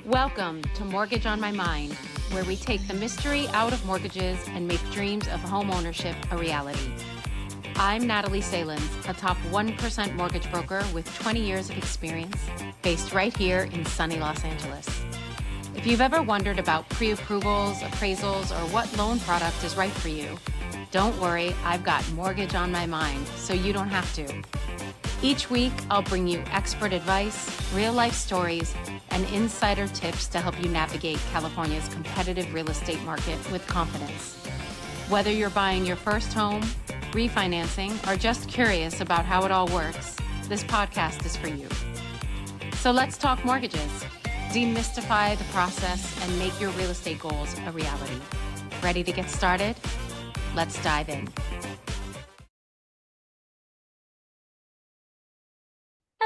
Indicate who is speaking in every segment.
Speaker 1: Welcome to Mortgage on My Mind, where we take the mystery out of mortgages and make dreams of home ownership a reality. I'm Natalie Salens, a top 1% mortgage broker with 20 years of experience, based right here in sunny Los Angeles. If you've ever wondered about pre-approvals, appraisals, or what loan product is right for you, don't worry, I've got Mortgage on My Mind, so you don't have to. Each week, I'll bring you expert advice, real-life stories, and insider tips to help you navigate California's competitive real estate market with confidence. Whether you're buying your first home, refinancing, or just curious about how it all works, this podcast is for you. So let's talk mortgages, demystify the process, and make your real estate goals a reality. Ready to get started? Let's dive in.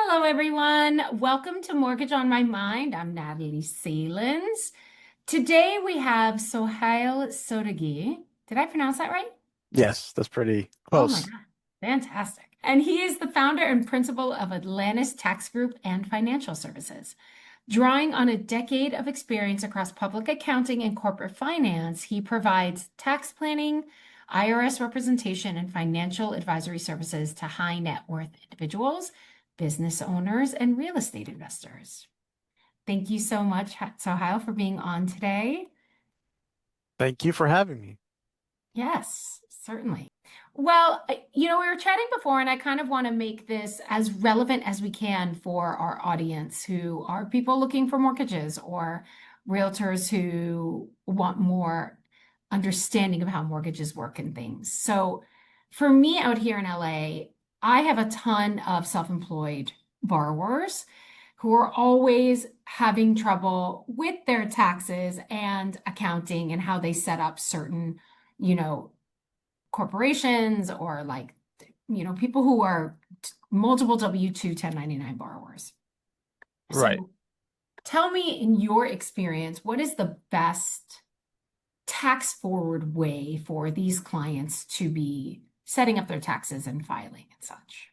Speaker 1: Hello, everyone. Welcome to Mortgage on My Mind. I'm Natalie Salens. Today we have Sohail Sadeghi. Did I pronounce that right?
Speaker 2: Yes, that's pretty
Speaker 1: Oh my
Speaker 2: close.
Speaker 1: God, fantastic. And he is the founder and principal of Atlantis Tax Group and Financial Services. Drawing on a decade of experience across public accounting and corporate finance, he provides tax planning, IRS representation, and financial advisory services to high net worth individuals, business owners, and real estate investors. Thank you so much, Sohail, for being on today.
Speaker 2: Thank you for having me.
Speaker 1: Yes, certainly. Well, we were chatting before, and I kind of want to make this as relevant as we can for our audience who are people looking for mortgages or realtors who want more understanding of how mortgages work and things. So for me out here in LA, I have a ton of self-employed borrowers who are always having trouble with their taxes and accounting and how they set up certain corporations or people who are multiple W-2 1099 borrowers.
Speaker 2: Right.
Speaker 1: So tell me, in your experience, what is the best tax forward way for these clients to be setting up their taxes and filing and such?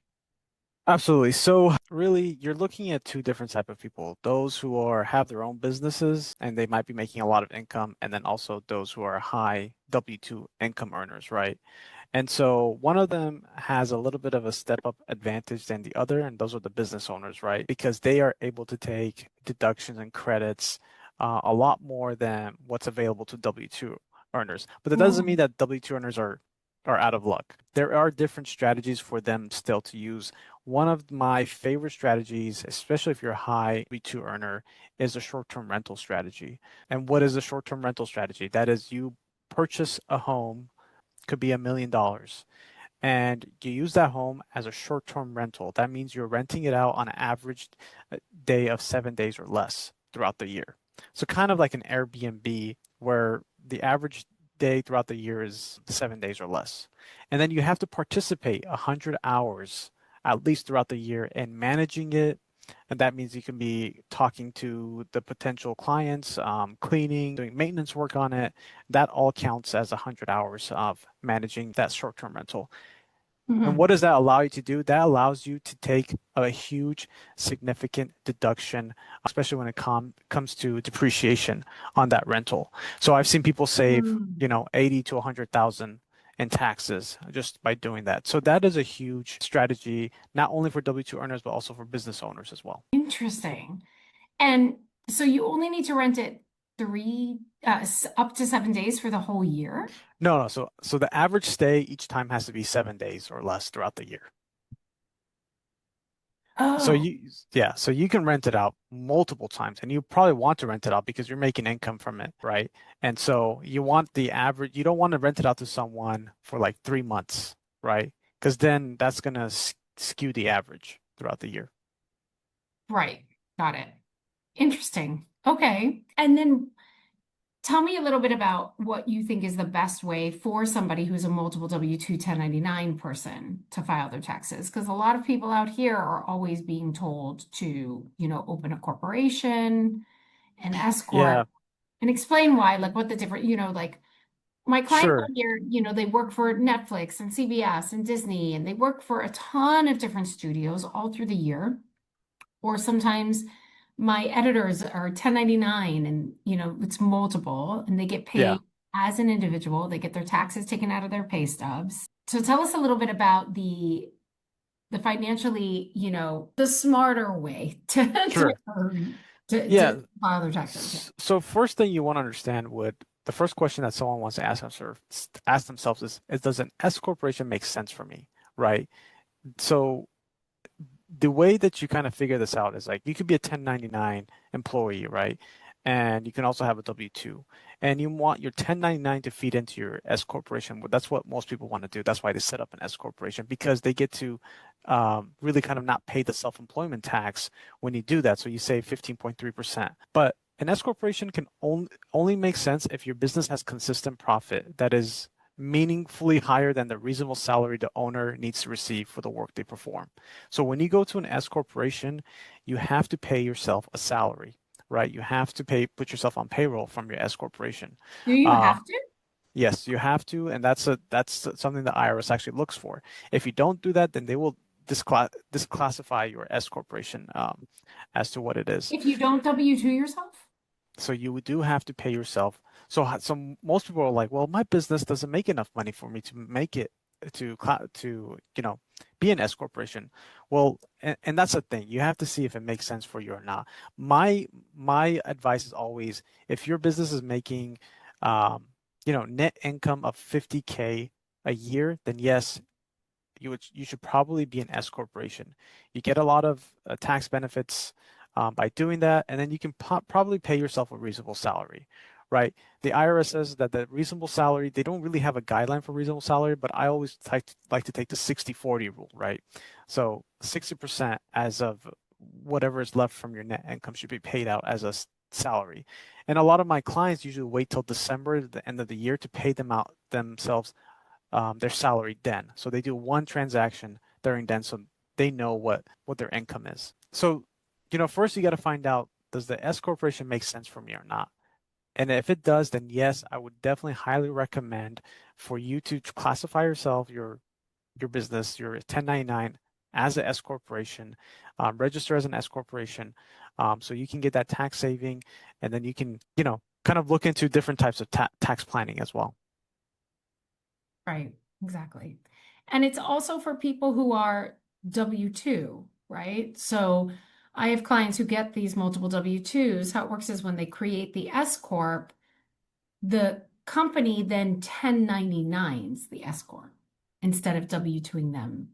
Speaker 2: Absolutely. So really, you're looking at two different type of people. Those who have their own businesses and they might be making a lot of income, and then also those who are high W-2 income earners, right? And so one of them has a little bit of a step up advantage than the other, and those are the business owners, right? Because they are able to take deductions and credits a lot more than what's available to W-2 earners. But that doesn't mean that W-2 earners are out of luck. There are different strategies for them still to use. One of my favorite strategies, especially if you're a high W-2 earner, is a short-term rental strategy. And what is a short-term rental strategy? That is, you purchase a home, could be $1 million, and you use that home as a short-term rental. That means you're renting it out on an average day of 7 days or less throughout the year. So kind of like an Airbnb, where the average day throughout the year is 7 days or less. And then you have to participate 100 hours at least throughout the year in managing it. And that means you can be talking to the potential clients, cleaning, doing maintenance work on it. That all counts as 100 hours of managing that short-term rental. And what does that allow you to do? That allows you to take a huge, significant deduction, especially when it comes to depreciation on that rental. So I've seen people save, 80 to 100,000 in taxes just by doing that. So that is a huge strategy, not only for W-2 earners, but also for business owners as well.
Speaker 1: Interesting. And so you only need to rent it up to 7 days for the whole year?
Speaker 2: No. So the average stay each time has to be 7 days or less throughout the year. So
Speaker 1: Oh,
Speaker 2: so you can rent it out multiple times, and you probably want to rent it out because you're making income from it, right? And so you don't want to rent it out to someone for like 3 months, right? Because then that's gonna skew the average throughout the year.
Speaker 1: right. Got it. Interesting. Okay. And then tell me a little bit about what you think is the best way for somebody who's a multiple W-2 1099 person to file their taxes. Because a lot of people out here are always being told to, open a corporation, an S
Speaker 2: Yeah,
Speaker 1: corp, and explain why, like what the different, like my clients
Speaker 2: sure.
Speaker 1: out here, they work for Netflix and CBS and Disney, and they work for a ton of different studios all through the year. Or sometimes
Speaker 3: my editors are 1099 and it's multiple and they get
Speaker 2: Yeah,
Speaker 3: paid as an individual. They get their taxes taken out of their pay stubs. So tell us a little bit about the financially, the smarter way
Speaker 2: sure.
Speaker 3: to
Speaker 2: Yeah.
Speaker 3: file their taxes. Yeah.
Speaker 2: So first thing you want to understand would the first question that someone wants to ask themselves is does an S corporation make sense for me, right? So the way that you kind of figure this out is like you could be a 1099 employee, right? And you can also have a W-2. And you want your 1099 to feed into your S corporation. Well, that's what most people want to do. That's why they set up an S corporation because they get to really kind of not pay the self-employment tax when you do that. So you save 15.3%. But an S corporation can only make sense if your business has consistent profit that is meaningfully higher than the reasonable salary the owner needs to receive for the work they perform. So when you go to an S corporation, you have to pay yourself a salary, right? You have to put yourself on payroll from your S corporation.
Speaker 3: Do you
Speaker 2: Um,
Speaker 3: have to?
Speaker 2: yes, you have to, and that's something the IRS actually looks for. If you don't do that, then they will disclassify your S corporation as to what it is.
Speaker 3: If you don't W-2 yourself?
Speaker 2: So you do have to pay yourself. So most people are like, well, my business doesn't make enough money for me to make it to be an S corporation. Well, and that's the thing. You have to see if it makes sense for you or not. My advice is always if your business is making net income of 50K a year, then yes, you should probably be an S corporation. You get a lot of tax benefits by doing that, and then you can probably pay yourself a reasonable salary, right? The IRS says that the reasonable salary, they don't really have a guideline for reasonable salary, but I always like to take the 60/40 rule, right? So 60% as of whatever is left from your net income should be paid out as a salary. And a lot of my clients usually wait till December, the end of the year, to pay them out themselves their salary then. So they do one transaction during then, so they know what their income is. So, first you got to find out, does the S corporation make sense for me or not? And if it does, then yes, I would definitely highly recommend for you to classify your business, your 1099 as an S corporation, register as an S corporation, so you can get that tax saving, and then you can, kind of look into different types of tax planning as well.
Speaker 3: Right, exactly. And it's also for people who are W-2, right? So I have clients who get these multiple W-2s. How it works is when they create the S corp, the company then 1099s the S corp instead of W-2ing them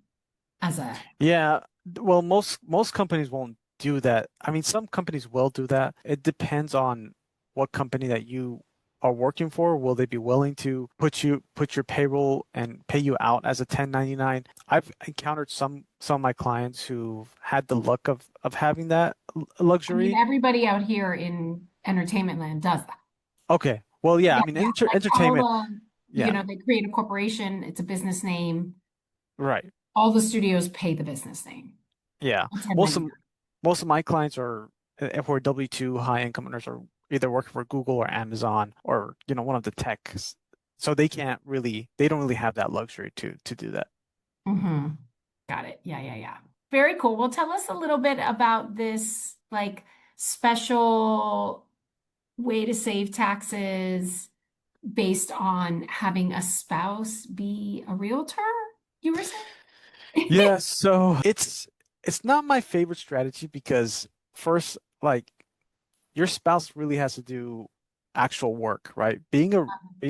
Speaker 3: as a.
Speaker 2: Yeah, well, most companies won't do that. I mean, some companies will do that. It depends on what company that you are working for. Will they be willing to put your payroll and pay you out as a 1099? I've encountered some of my clients who've had the luck of having that
Speaker 3: I mean,
Speaker 2: luxury.
Speaker 3: everybody out here in entertainment land does that.
Speaker 2: Okay. Well, yeah, I
Speaker 3: Yeah,
Speaker 2: mean,
Speaker 3: yeah. Like all
Speaker 2: entertainment,
Speaker 3: the,
Speaker 2: yeah,
Speaker 3: they create a corporation, it's a business name.
Speaker 2: right.
Speaker 3: All the studios pay the business name.
Speaker 2: Yeah.
Speaker 3: A
Speaker 2: Most of
Speaker 3: 1099.
Speaker 2: most of my clients are who are W-2 high income earners are either working for Google or Amazon or one of the techs. So they don't really have that luxury to do that.
Speaker 3: Mm-hmm. Got it. Yeah, yeah, yeah. Very cool. Well, tell us a little bit about this like special way to save taxes based on having a spouse be a realtor, you were saying?
Speaker 2: Yeah, so it's not my favorite strategy because first, like your spouse really has to do actual work, right? Being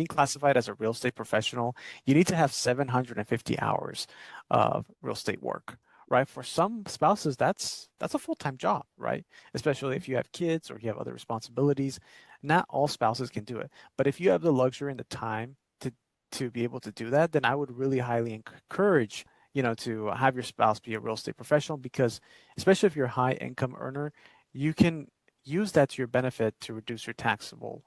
Speaker 2: classified as a real estate professional, you need to have 750 hours of real estate work, right? For some spouses, that's a full-time job, right? Especially if you have kids or you have other responsibilities. Not all spouses can do it. But if you have the luxury and the time to be able to do that, then I would really highly encourage, to have your spouse be a real estate professional because especially if you're a high income earner, you can use that to your benefit to reduce your taxable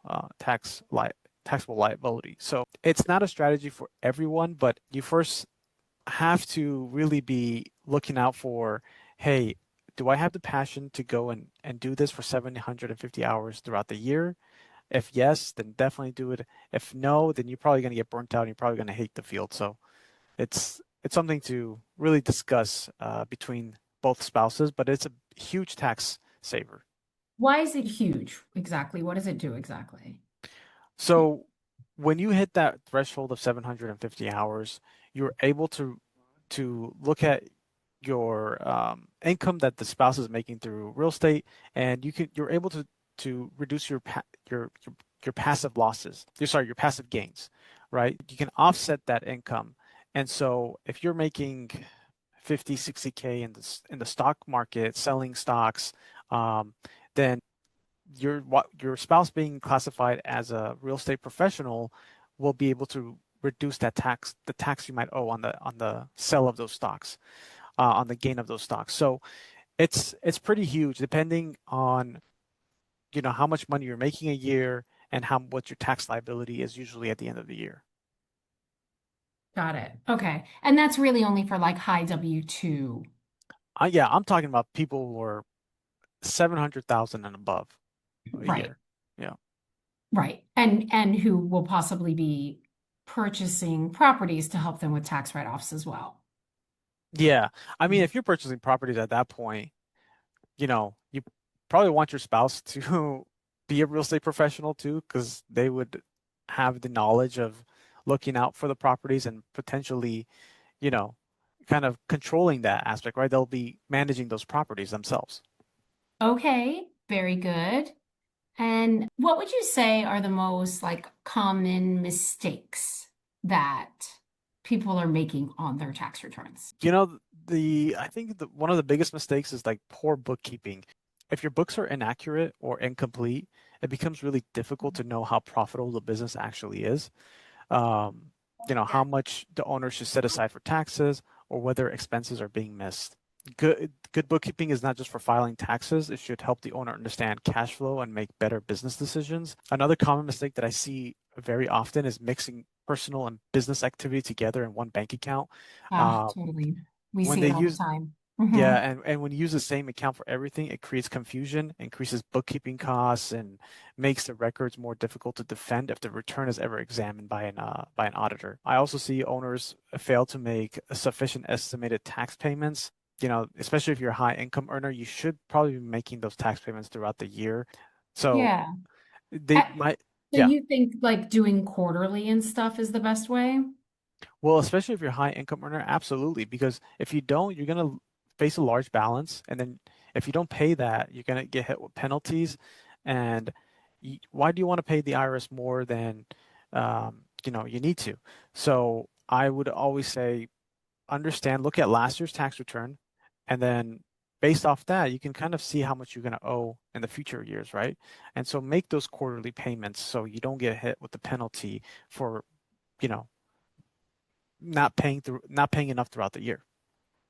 Speaker 2: liability. So it's not a strategy for everyone, but you first have to really be looking out for, hey, do I have the passion to go and do this for 750 hours throughout the year? If yes, then definitely do it. If no, then you're probably going to get burnt out and you're probably going to hate the field. So it's something to really discuss between both spouses, but it's a huge tax saver.
Speaker 3: Why is it huge exactly? What does it do exactly?
Speaker 2: So when you hit that threshold of 750 hours, you're able to look at your income that the spouse is making through real estate, and you're able to reduce your passive losses. Your passive gains, right? You can offset that income. And so if you're making 50, 60K in the stock market, selling stocks, um, then your spouse being classified as a real estate professional will be able to reduce the tax you might owe on the sale of those stocks, on the gain of those stocks. So it's pretty huge depending on how much money you're making a year and how what your tax liability is usually at the end of the year.
Speaker 3: Got it. Okay. And that's really only for like high W-2.
Speaker 2: Yeah, I'm talking about people who are 700,000 and above a
Speaker 3: Right.
Speaker 2: year. Yeah.
Speaker 3: Right. And who will possibly be purchasing properties to help them with tax write-offs as well.
Speaker 2: Yeah. I mean,
Speaker 3: Mhm.
Speaker 2: if you're purchasing properties at that point, you probably want your spouse to be a real estate professional too, because they would have the knowledge of looking out for the properties and potentially, you know, kind of controlling that aspect, right? They'll be managing those properties themselves.
Speaker 3: Okay, very good. And what would you say are the most like common mistakes that people are making on their tax returns?
Speaker 2: You know, I think one of the biggest mistakes is like poor bookkeeping. If your books are inaccurate or incomplete, it becomes really difficult to know how profitable the business actually is. um, how much the owner should set aside for taxes or whether expenses are being missed. Good bookkeeping is not just for filing taxes. It should help the owner understand cash flow and make better business decisions. Another common mistake that I see very often is mixing personal and business activity together in one bank account.
Speaker 3: Ah,
Speaker 2: Uh,
Speaker 3: totally. We
Speaker 2: when
Speaker 3: see
Speaker 2: they
Speaker 3: it all the
Speaker 2: use
Speaker 3: time.
Speaker 2: Yeah,
Speaker 3: Hmm.
Speaker 2: and when you use the same account for everything, it creates confusion, increases bookkeeping costs, and makes the records more difficult to defend if the return is ever examined by an auditor. I also see owners fail to make a sufficient estimated tax payments. Especially if you're a high income earner, you should probably be making those tax payments throughout the year. So
Speaker 3: Yeah.
Speaker 2: they
Speaker 3: Uh,
Speaker 2: might,
Speaker 3: So
Speaker 2: yeah.
Speaker 3: you think like doing quarterly and stuff is the best way?
Speaker 2: Well, especially if you're a high income earner, absolutely. Because if you don't, you're gonna face a large balance, and then if you don't pay that, you're gonna get hit with penalties. And why do you want to pay the IRS more than you need to? So I would always say, look at last year's tax return, and then based off that, you can kind of see how much you're gonna owe in the future years, right? And so make those quarterly payments so you don't get hit with the penalty for you know not paying enough throughout the year.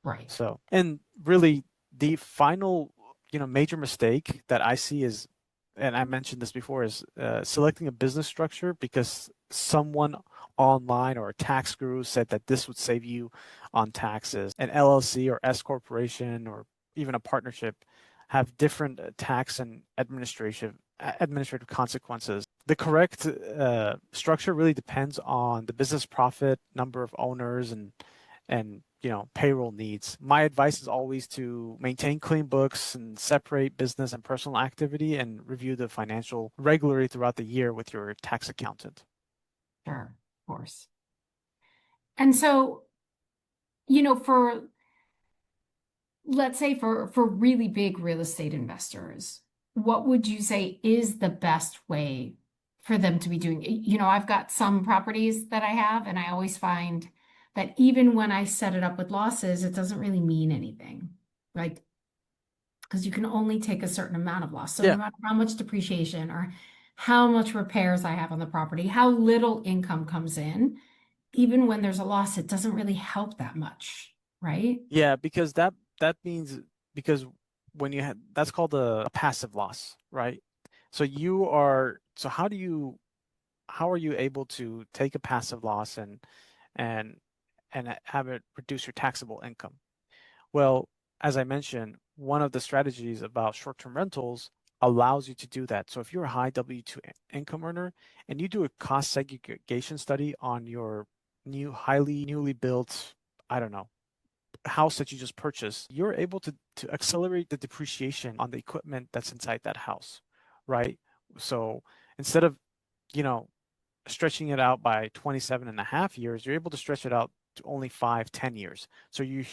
Speaker 3: Right.
Speaker 2: So, and really the final, major mistake that I see is, and I mentioned this before, is selecting a business structure because someone online or a tax guru said that this would save you on taxes. An LLC or S corporation or even a partnership have different tax and administrative consequences. The correct structure really depends on the business profit, number of owners, and payroll needs. My advice is always to maintain clean books and separate business and personal activity and review the financial regularly throughout the year with your tax accountant.
Speaker 3: Sure, of course. And so, for let's say for really big real estate investors, what would you say is the best way for them to be doing? I've got some properties that I have, and I always find that even when I set it up with losses, it doesn't really mean anything. Like, because you can only take a certain amount of loss. So no
Speaker 2: Yeah,
Speaker 3: matter how much depreciation or how much repairs I have on the property, how little income comes in, even when there's a loss, it doesn't really help that much, right?
Speaker 2: yeah, because that means because when you have that's called a passive loss, right? So how are you able to take a passive loss and have it reduce your taxable income? Well, as I mentioned, one of the strategies about short-term rentals allows you to do that. So if you're a high W-2 income earner and you do a cost segregation study on your newly built, I don't know, house that you just purchased, you're able to accelerate the depreciation on the equipment that's inside that house, right? So instead of, you know, stretching it out by 27 and a half years, you're able to stretch it out to only 5, 10 years. So you're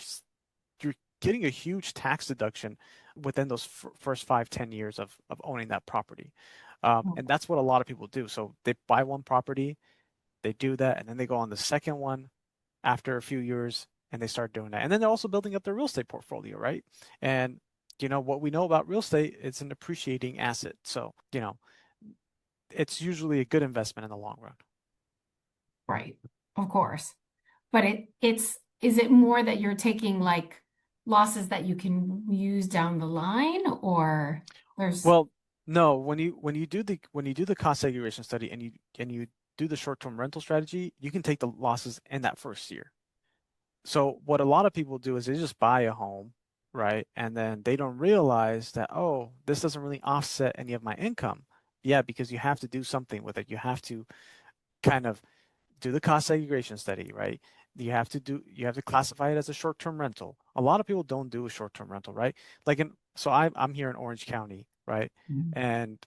Speaker 2: getting a huge tax deduction within those first 5, 10 years of owning that property. And that's what a lot of people do. So they buy one property, they do that, and then they go on the second one after a few years and they start doing that. And then they're also building up their real estate portfolio, right? And what we know about real estate, it's an appreciating asset. So, it's usually a good investment in the long run.
Speaker 3: Right. Of course. But is it more that you're taking like losses that you can use down the line, or there's
Speaker 2: Well, no, when you do the cost segregation study and you do the short-term rental strategy, you can take the losses in that first year. So what a lot of people do is they just buy a home, right? And then they don't realize that, oh, this doesn't really offset any of my income. Yeah, because you have to do something with it. You have to kind of do the cost segregation study, right? You have to classify it as a short-term rental. A lot of people don't do a short-term rental, right? So I'm here in Orange County, right?
Speaker 3: Mhm.
Speaker 2: And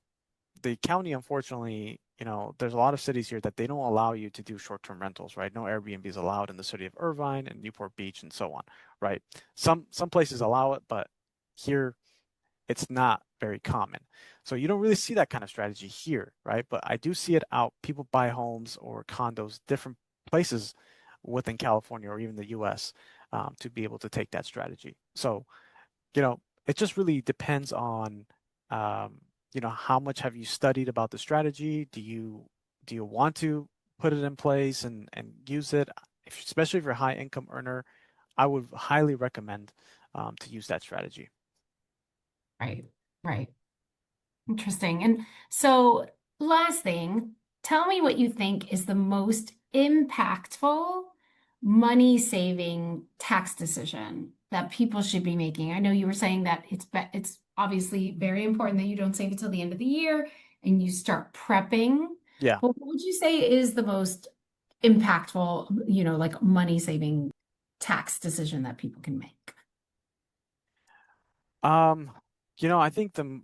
Speaker 2: the county, unfortunately, there's a lot of cities here that they don't allow you to do short-term rentals, right? No Airbnb is allowed in the city of Irvine and Newport Beach and so on, right? Some places allow it, but here it's not very common. So you don't really see that kind of strategy here, right? But I do see it out. People buy homes or condos, different places within California or even the US, to be able to take that strategy. So, it just really depends on, how much have you studied about the strategy? Do you want to put it in place and use it? Especially if you're a high income earner, I would highly recommend to use that strategy.
Speaker 3: right, right. Interesting. And so, last thing, tell me what you think is the most impactful money saving tax decision that people should be making. I know you were saying that it's obviously very important that you don't save it till the end of the year and you start prepping.
Speaker 2: Yeah.
Speaker 3: But what would you say is the most impactful, like money saving tax decision that people can make?
Speaker 2: Um, I think the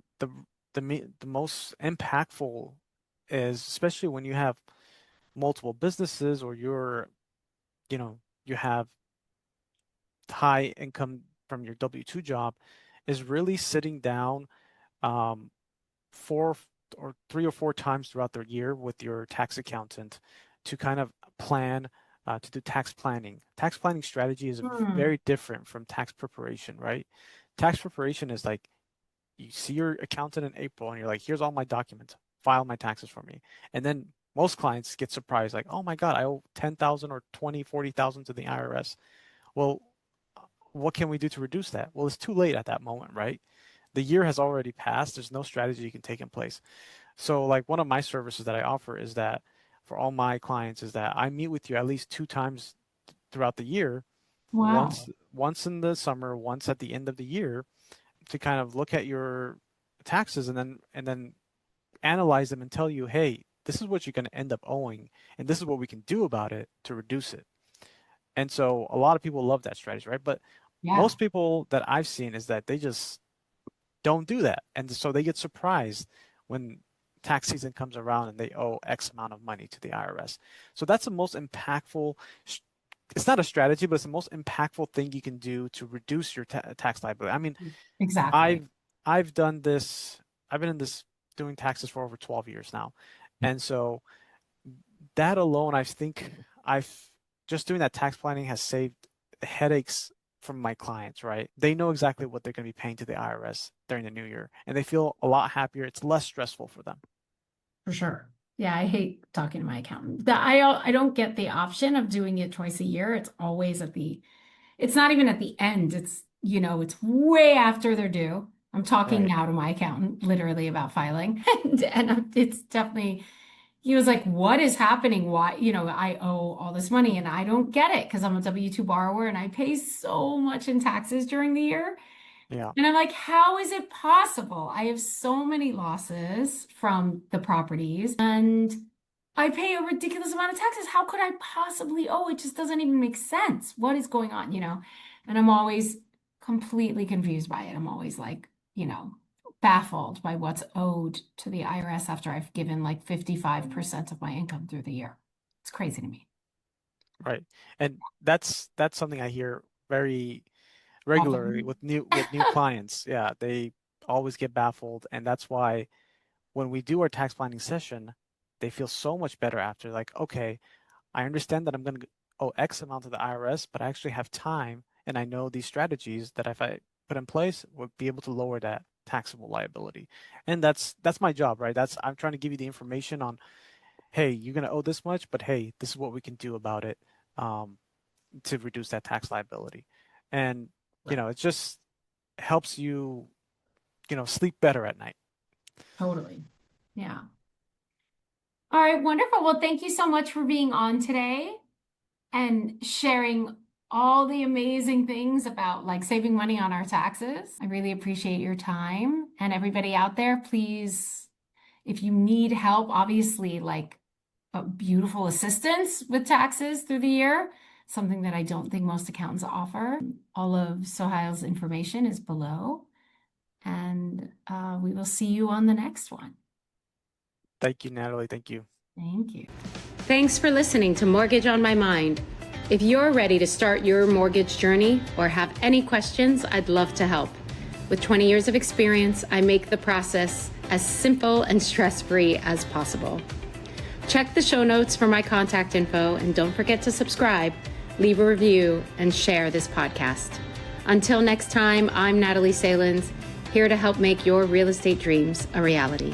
Speaker 2: most impactful is, especially when you have multiple businesses or you have high income from your W-2 job, is really sitting down um, 3 or 4 times throughout the year with your tax accountant to kind of plan, to do tax planning. Tax planning strategy is
Speaker 3: Hmm.
Speaker 2: very different from tax preparation, right? Tax preparation is like you see your accountant in April and you're like, here's all my documents, file my taxes for me. And then most clients get surprised, like, oh my God, I owe 10,000 or 20, 40,000 to the IRS. Well, what can we do to reduce that? Well, it's too late at that moment, right? The year has already passed. There's no strategy you can take in place. So like one of my services that I offer is that for all my clients is that I meet with you at least 2 times throughout the year,
Speaker 3: Wow.
Speaker 2: once in the summer, once at the end of the year, to kind of look at your taxes and then analyze them and tell you, hey, this is what you're going to end up owing, and this is what we can do about it to reduce it. And so a lot of people love that strategy, right? But
Speaker 3: Yeah.
Speaker 2: most people that I've seen is that they just don't do that. And so they get surprised when tax season comes around and they owe X amount of money to the IRS. So that's the most impactful. It's not a strategy, but it's the most impactful thing you can do to reduce your tax liability. I mean,
Speaker 3: Exactly.
Speaker 2: I've I've done this. I've been in this doing taxes for over 12 years now. And so that alone, I think I've just doing that tax planning has saved headaches from my clients, right? They know exactly what they're going to be paying to the IRS during the new year, and they feel a lot happier. It's less stressful for them.
Speaker 3: For sure. Yeah, I hate talking to my accountant. I don't get the option of doing it twice a year. It's always it's not even at the end. It's way after they're due. I'm talking
Speaker 2: Right.
Speaker 3: now to my accountant literally about filing. And it's definitely, he was like, what is happening? Why, I owe all this money and I don't get it because I'm a W-2 borrower and I pay so much in taxes during the year.
Speaker 2: Yeah.
Speaker 3: And I'm like, how is it possible? I have so many losses from the properties and I pay a ridiculous amount of taxes. How could I possibly? Oh, it just doesn't even make sense. What is going on, And I'm always completely confused by it. I'm always like, baffled by what's owed to the IRS after I've given like 55% of my income through the year. It's crazy to me.
Speaker 2: Right. And that's something I hear very regularly
Speaker 3: Often.
Speaker 2: with new clients. Yeah, they always get baffled, and that's why when we do our tax planning session, they feel so much better after. Like, okay, I understand that I'm going to owe X amount to the IRS, but I actually have time, and I know these strategies that if I put in place would be able to lower that taxable liability. And that's my job, right? I'm trying to give you the information on, hey, you're going to owe this much, but hey, this is what we can do about it to reduce that tax liability. And it just helps you, sleep better at night.
Speaker 3: Totally. Yeah. All right, wonderful. Well, thank you so much for being on today and sharing all the amazing things about like saving money on our taxes. I really appreciate your time. And everybody out there, please, if you need help, obviously like a beautiful assistance with taxes through the year, something that I don't think most accountants offer. All of Sohail's information is below. And we will see you on the next one.
Speaker 2: Thank you, Natalie. Thank you.
Speaker 3: Thank you.
Speaker 1: Thanks for listening to Mortgage on My Mind. If you're ready to start your mortgage journey or have any questions, I'd love to help. With 20 years of experience, I make the process as simple and stress-free as possible. Check the show notes for my contact info, and don't forget to subscribe, leave a review, and share this podcast. Until next time, I'm Natalie Salens, here to help make your real estate dreams a reality.